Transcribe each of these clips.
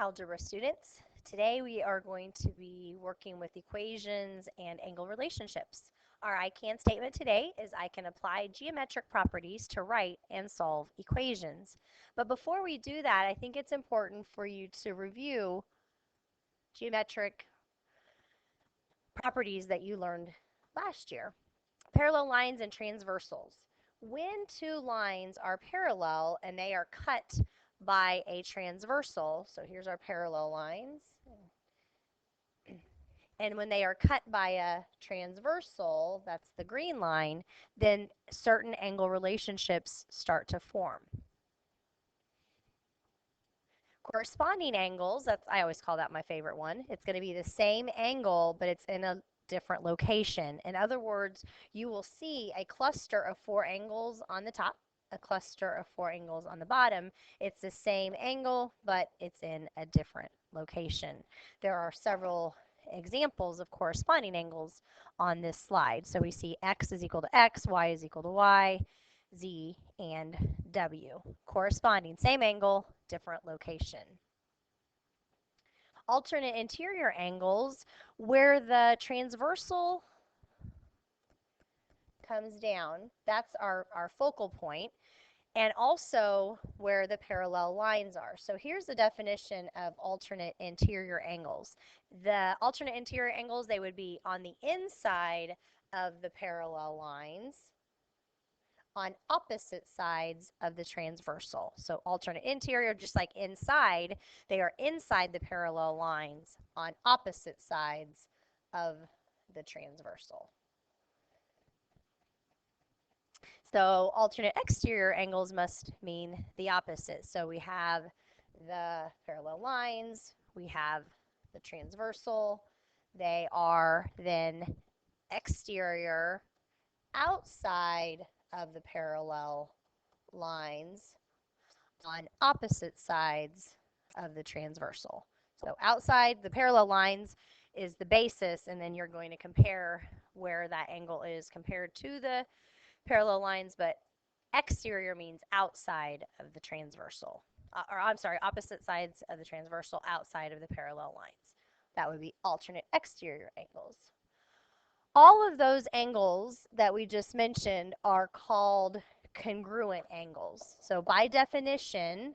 algebra students. Today we are going to be working with equations and angle relationships. Our I can statement today is I can apply geometric properties to write and solve equations. But before we do that, I think it's important for you to review geometric properties that you learned last year. Parallel lines and transversals. When two lines are parallel and they are cut by a transversal, so here's our parallel lines, and when they are cut by a transversal, that's the green line, then certain angle relationships start to form. Corresponding angles, I always call that my favorite one. It's going to be the same angle, but it's in a different location. In other words, you will see a cluster of 4 angles on the top, a cluster of 4 angles on the bottom. It's the same angle, but it's in a different location. There are several examples of corresponding angles on this slide. So we see x is equal to x, y is equal to y, z, and w. Corresponding, same angle, different location. Alternate interior angles, where the transversal comes down, that's our focal point, and also where the parallel lines are. So here's the definition of alternate interior angles. The alternate interior angles, they would be on the inside of the parallel lines on opposite sides of the transversal. So alternate interior, just like inside, they are inside the parallel lines on opposite sides of the transversal. So alternate exterior angles must mean the opposite. So we have the parallel lines, we have the transversal. They are then exterior outside of the parallel lines on opposite sides of the transversal. So outside the parallel lines is the basis, and then you're going to compare where that angle is compared to the parallel lines, but exterior means outside of the transversal. Opposite sides of the transversal outside of the parallel lines. That would be alternate exterior angles. All of those angles that we just mentioned are called congruent angles. So by definition,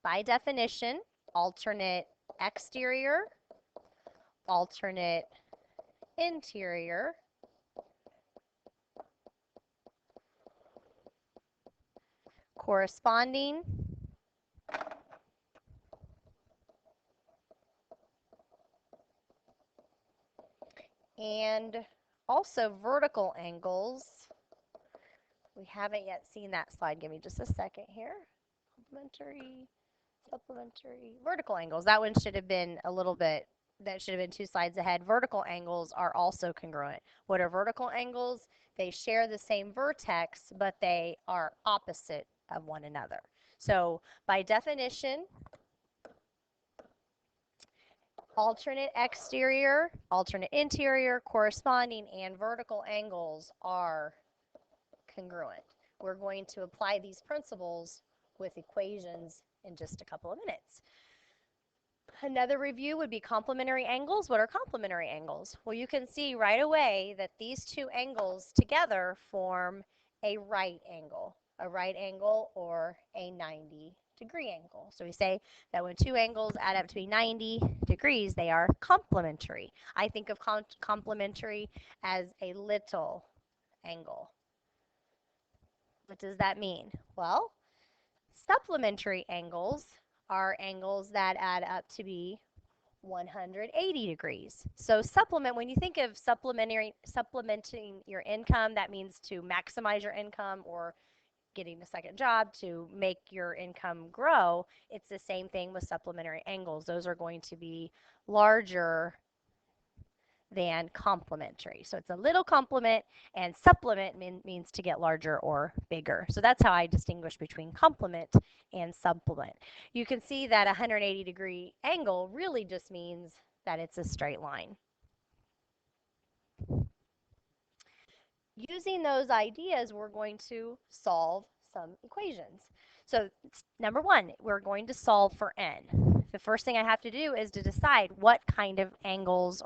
alternate exterior, alternate interior, corresponding, and also vertical angles. We haven't yet seen that slide. Give me just a second here. Complementary, supplementary, vertical angles. That one should have been a little bit, that should have been 2 slides ahead. Vertical angles are also congruent. What are vertical angles? They share the same vertex, but they are opposite of one another. So by definition, alternate exterior, alternate interior, corresponding, and vertical angles are congruent. We're going to apply these principles with equations in just a couple of minutes. Another review would be complementary angles. What are complementary angles? Well, you can see right away that these 2 angles together form a right angle or a 90-degree angle. So we say that when 2 angles add up to be 90 degrees, they are complementary. I think of complementary as a little angle. What does that mean? Well, supplementary angles are angles that add up to be 180 degrees. So when you think of supplementing your income, that means to maximize your income or getting a second job to make your income grow. It's the same thing with supplementary angles. Those are going to be larger than complementary. So it's a little complement, and supplement means to get larger or bigger. So that's how I distinguish between complement and supplement. You can see that a 180-degree angle really just means that it's a straight line. Using those ideas, we're going to solve some equations. So number one, we're going to solve for n. The first thing I have to do is to decide what kind of angles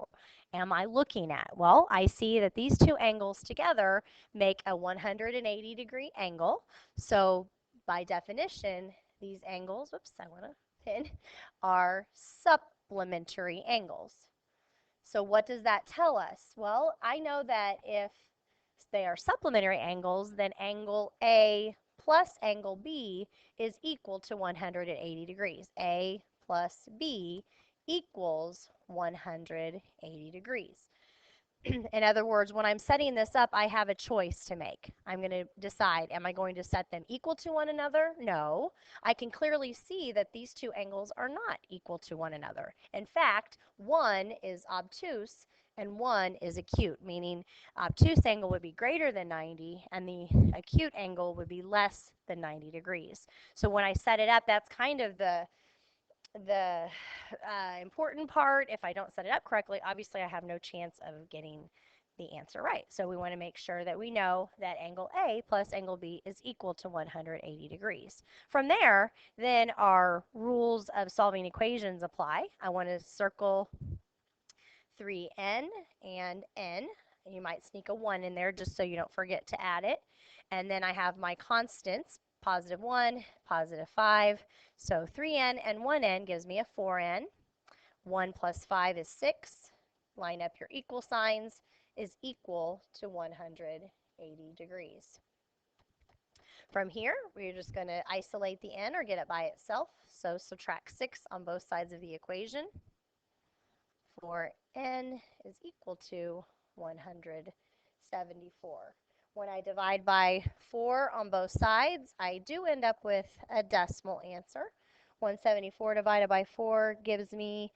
am I looking at. Well, I see that these two angles together make a 180-degree angle. So by definition, these angles, whoops, I want to pin, are supplementary angles. So what does that tell us? Well, I know that if they are supplementary angles, then angle A plus angle B is equal to 180 degrees. A plus B equals 180 degrees. In other words, when I'm setting this up, I have a choice to make. I'm going to decide, am I going to set them equal to one another? No. I can clearly see that these two angles are not equal to one another. In fact, one is obtuse and one is acute, meaning obtuse angle would be greater than 90 and the acute angle would be less than 90 degrees. So when I set it up, that's kind of the important part. If I don't set it up correctly, obviously I have no chance of getting the answer right. So we want to make sure that we know that angle A plus angle B is equal to 180 degrees. From there, then our rules of solving equations apply. I want to circle 3n and n. You might sneak a 1 in there just so you don't forget to add it. And then I have my constants, positive 1, positive 5. So 3n and 1n gives me a 4n. 1 plus 5 is 6. Line up your equal signs, is equal to 180 degrees. From here, we're just going to isolate the n or get it by itself. So subtract 6 on both sides of the equation. 4n is equal to 174. When I divide by 4 on both sides, I do end up with a decimal answer. 174 divided by 4 gives me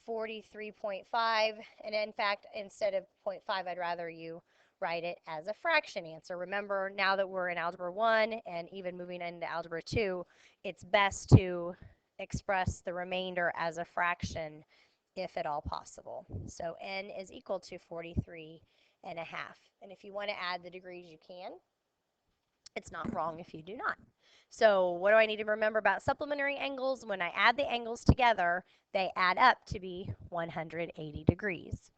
43.5. And in fact, instead of 0.5, I'd rather you write it as a fraction answer. Remember, now that we're in Algebra 1 and even moving into Algebra 2, it's best to express the remainder as a fraction if at all possible. So n is equal to 43 and a half. And if you want to add the degrees, you can. It's not wrong if you do not. So what do I need to remember about supplementary angles? When I add the angles together, they add up to be 180 degrees.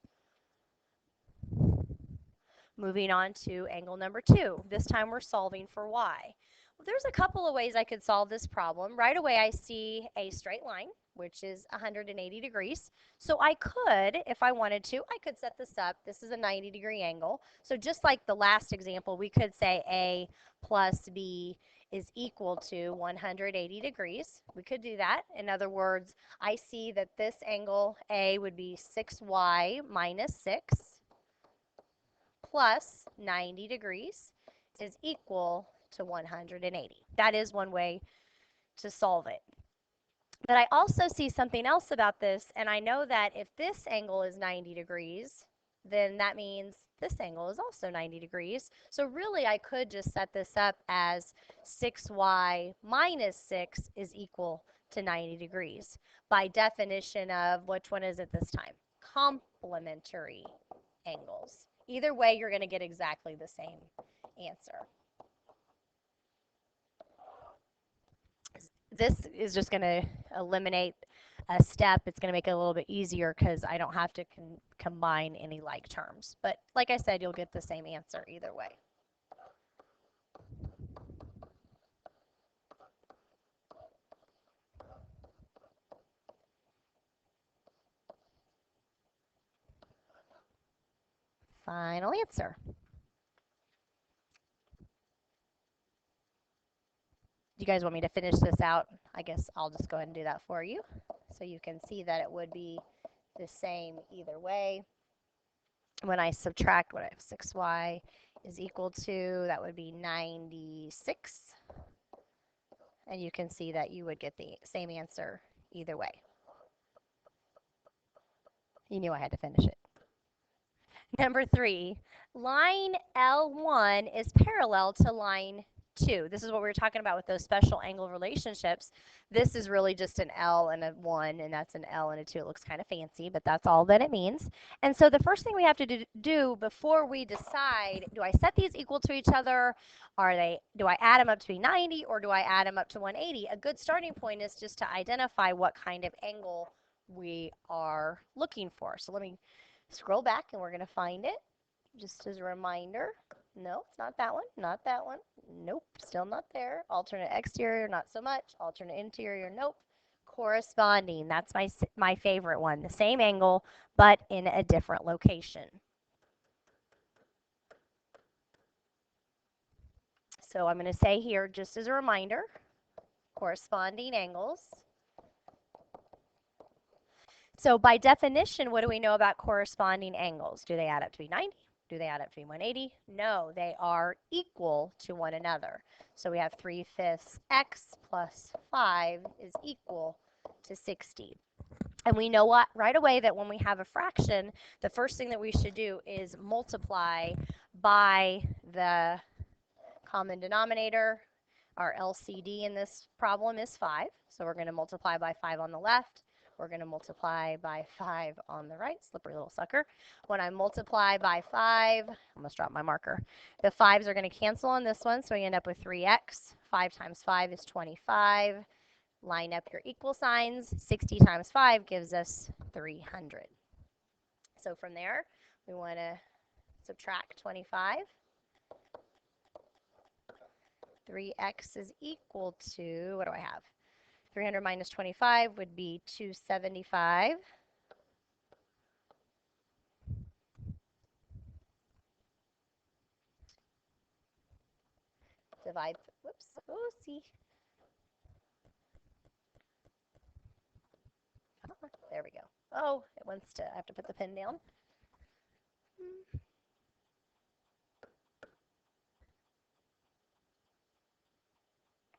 Moving on to angle number 2. This time we're solving for y. Well, there's a couple of ways I could solve this problem. Right away I see a straight line, which is 180 degrees. So I could, if I wanted to, I could set this up. This is a 90-degree angle. So just like the last example, we could say A plus B is equal to 180 degrees. We could do that. In other words, I see that this angle A would be 6y minus 6 plus 90 degrees is equal to 180. That is one way to solve it. But I also see something else about this, and I know that if this angle is 90 degrees, then that means this angle is also 90 degrees. So really I could just set this up as 6y minus 6 is equal to 90 degrees. By definition of, which one is it this time? Complementary angles. Either way, you're going to get exactly the same answer. This is just going to eliminate a step. It's going to make it a little bit easier because I don't have to combine any like terms. But like I said, you'll get the same answer either way. Final answer. Do you guys want me to finish this out? I guess I'll just go ahead and do that for you. So you can see that it would be the same either way. When I subtract what I have, 6y is equal to, that would be 96. And you can see that you would get the same answer either way. You knew I had to finish it. Number 3, line L1 is parallel to line 2. This is what we were talking about with those special angle relationships. This is really just an L and a 1, and that's an L and a 2. It looks kind of fancy, but that's all that it means. And so the first thing we have to do before we decide, do I set these equal to each other? Do I add them up to be 90, or do I add them up to 180? A good starting point is just to identify what kind of angle we are looking for. So let me scroll back, and we're going to find it just as a reminder. No, it's not that one. Not that one. Nope, still not there. Alternate exterior, not so much. Alternate interior, nope. Corresponding, that's my favorite one. The same angle, but in a different location. So I'm going to say here, just as a reminder, corresponding angles. So by definition, what do we know about corresponding angles? Do they add up to be 90? Do they add up to be 180? No, they are equal to one another. So we have 3/5 x plus 5 is equal to 60. And we know what right away that when we have a fraction, the first thing that we should do is multiply by the common denominator. Our LCD in this problem is 5. So we're going to multiply by 5 on the left. We're going to multiply by 5 on the right. Slippery little sucker. When I multiply by 5, I almost dropped my marker. The 5s are going to cancel on this one, so we end up with 3x. 5 times 5 is 25. Line up your equal signs. 60 times 5 gives us 300. So from there, we want to subtract 25. 3x is equal to, what do I have? 300 minus 25 would be 275. Divide, whoops, oopsie. Oh, there we go. Oh, it wants to, I have to put the pen down.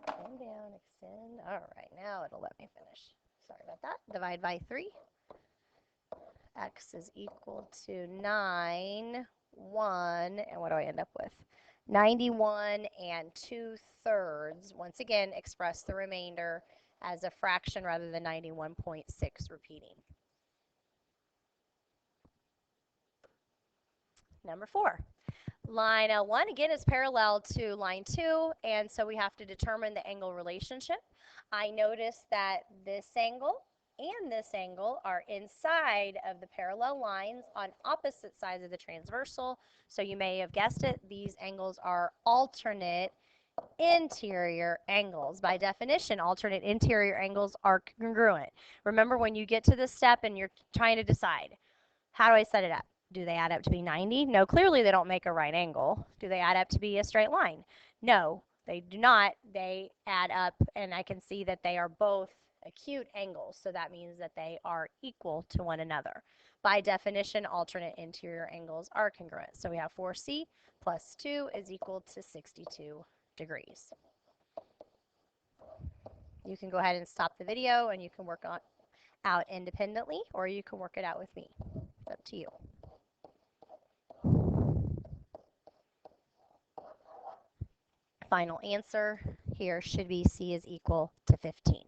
Pen down, extend. All right, now it'll let me finish. Sorry about that. Divide by 3. X is equal to 9, 1, and what do I end up with? 91 and 2/3. Once again, express the remainder as a fraction rather than 91.6 repeating. Number 4. Line L1, again, is parallel to line 2, and so we have to determine the angle relationship. I notice that this angle and this angle are inside of the parallel lines on opposite sides of the transversal. So you may have guessed it, these angles are alternate interior angles. By definition, alternate interior angles are congruent. Remember, when you get to this step and you're trying to decide, how do I set it up? Do they add up to be 90? No, clearly they don't make a right angle. Do they add up to be a straight line? No, they do not. They add up, and I can see that they are both acute angles, so that means that they are equal to one another. By definition, alternate interior angles are congruent. So we have 4c plus 2 is equal to 62 degrees. You can go ahead and stop the video, and you can work on out independently, or you can work it out with me. It's up to you. Final answer here should be C is equal to 15.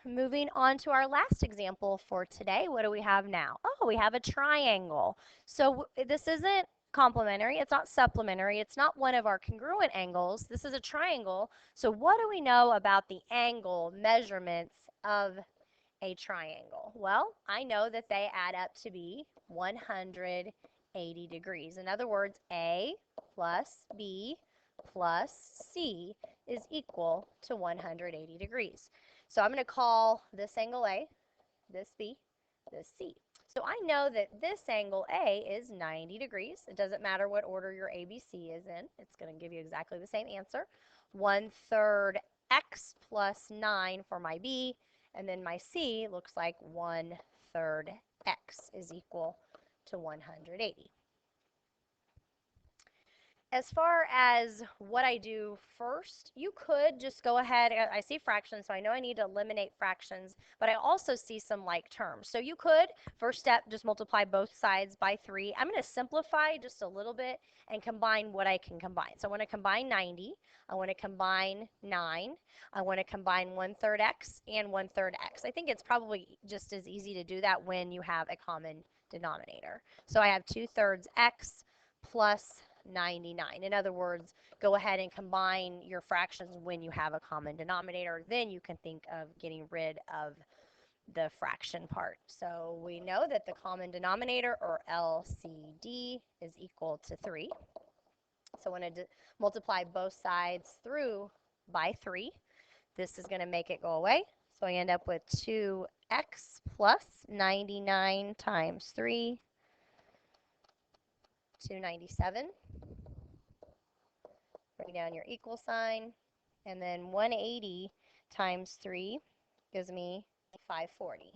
Moving on to our last example for today, what do we have now? Oh, we have a triangle. So this isn't complementary, it's not supplementary, it's not one of our congruent angles. This is a triangle. So what do we know about the angle measurements of a triangle? Well, I know that they add up to be 180 degrees. In other words, A plus B plus C is equal to 180 degrees. So I'm going to call this angle A, this B, this C. So I know that this angle A is 90 degrees. It doesn't matter what order your ABC is in. It's going to give you exactly the same answer. 1/3 x plus 9 for my B, and then my C looks like 1/3 x is equal to 180. as far as what I do first, you could just go ahead. I see fractions, so I know I need to eliminate fractions, but I also see some like terms. So you could, first step, just multiply both sides by 3. I'm going to simplify just a little bit and combine what I can combine. So I want to combine 90. I want to combine 9. I want to combine 1/3 x and 1/3 x. I think it's probably just as easy to do that when you have a common denominator. So I have 2/3 x plus 99. In other words, go ahead and combine your fractions when you have a common denominator. Then you can think of getting rid of the fraction part. So we know that the common denominator, or LCD, is equal to 3. So I want to multiply both sides through by 3. This is going to make it go away. So I end up with 2x plus 99 times 3, 297. Bring down your equal sign, and then 180 times 3 gives me 540.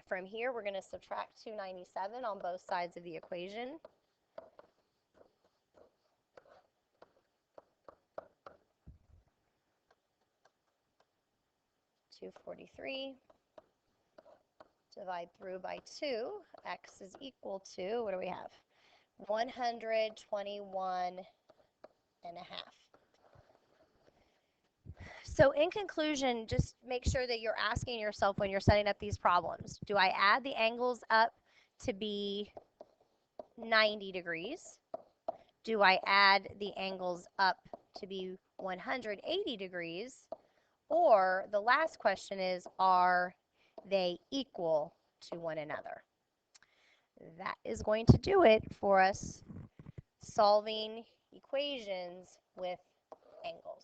From here, we're going to subtract 297 on both sides of the equation. $243. Divide through by 2. X is equal to, what do we have? 121 and a half. So in conclusion, just make sure that you're asking yourself when you're setting up these problems, do I add the angles up to be 90 degrees? Do I add the angles up to be 180 degrees? Or the last question is, are they equal to one another? That is going to do it for us solving equations with angles.